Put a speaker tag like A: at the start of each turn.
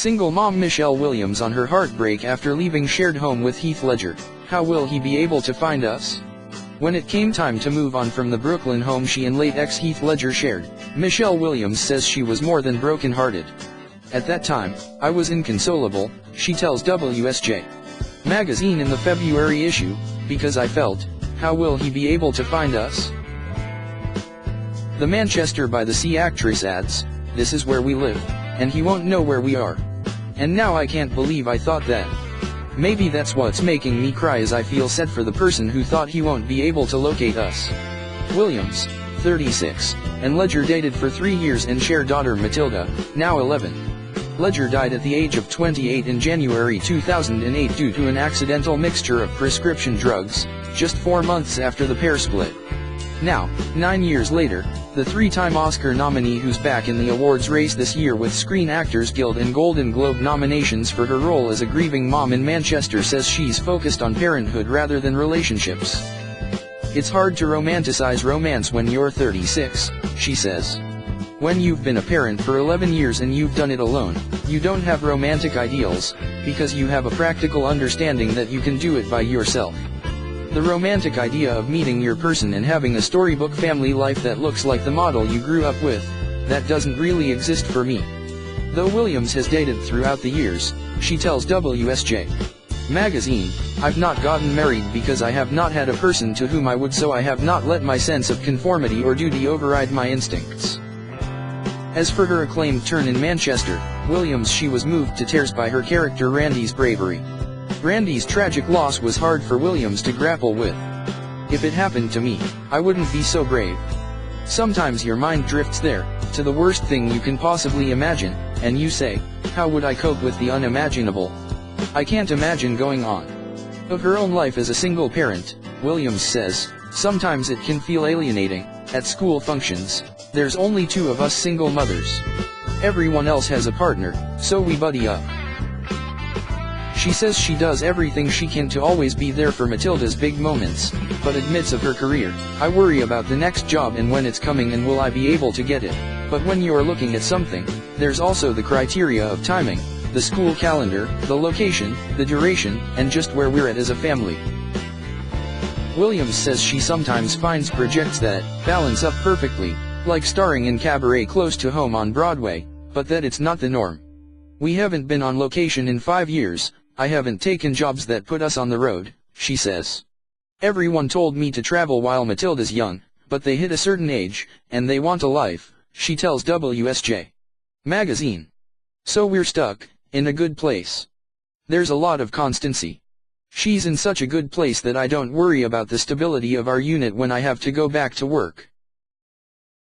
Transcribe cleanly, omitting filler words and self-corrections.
A: Single mom Michelle Williams on her heartbreak after leaving shared home with Heath Ledger. How will he be able to find us? When it came time to move on from the Brooklyn home she and late ex Heath Ledger shared, Michelle Williams says she was more than broken-hearted. At that time, I was inconsolable, she tells WSJ Magazine in the February issue, because I felt, how will he be able to find us? The Manchester by the Sea actress adds, this is where we live, and he won't know where we are. And now I can't believe I thought that. Maybe that's what's making me cry as I feel sad for the person who thought he won't be able to locate us. Williams, 36, and Ledger dated for 3 years and shared daughter Matilda, now 11. Ledger died at the age of 28 in January 2008 due to an accidental mixture of prescription drugs, just 4 months after the pair split. Now, 9 years later, the 3-time Oscar nominee who's back in the awards race this year with Screen Actors Guild and Golden Globe nominations for her role as a grieving mom in Manchester says she's focused on parenthood rather than relationships. It's hard to romanticize romance when you're 36, she says. When you've been a parent for 11 years and you've done it alone, you don't have romantic ideals, because you have a practical understanding that you can do it by yourself. The romantic idea of meeting your person and having a storybook family life that looks like the model you grew up with, that doesn't really exist for me. Though Williams has dated throughout the years, she tells WSJ Magazine, I've not gotten married because I have not had a person to whom I would, so I have not let my sense of conformity or duty override my instincts. As for her acclaimed turn in Manchester, Williams she was moved to tears by her character Randy's bravery. Randy's tragic loss was hard for Williams to grapple with. If it happened to me, I wouldn't be so brave. Sometimes your mind drifts there, to the worst thing you can possibly imagine, and you say, how would I cope with the unimaginable? I can't imagine going on. Of her own life as a single parent, Williams says, sometimes it can feel alienating. At school functions, there's only 2 of us single mothers. Everyone else has a partner, so we buddy up. She says she does everything she can to always be there for Matilda's big moments, but admits of her career, I worry about the next job and when it's coming and will I be able to get it. But when you're looking at something, there's also the criteria of timing, the school calendar, the location, the duration, and just where we're at as a family. Williams says she sometimes finds projects that balance up perfectly, like starring in Cabaret close to home on Broadway, but that it's not the norm. We haven't been on location in 5 years, I haven't taken jobs that put us on the road, she says. Everyone told me to travel while Matilda's young, but they hit a certain age, and they want a life, she tells WSJ Magazine. So we're stuck, in a good place. There's a lot of constancy. She's in such a good place that I don't worry about the stability of our unit when I have to go back to work.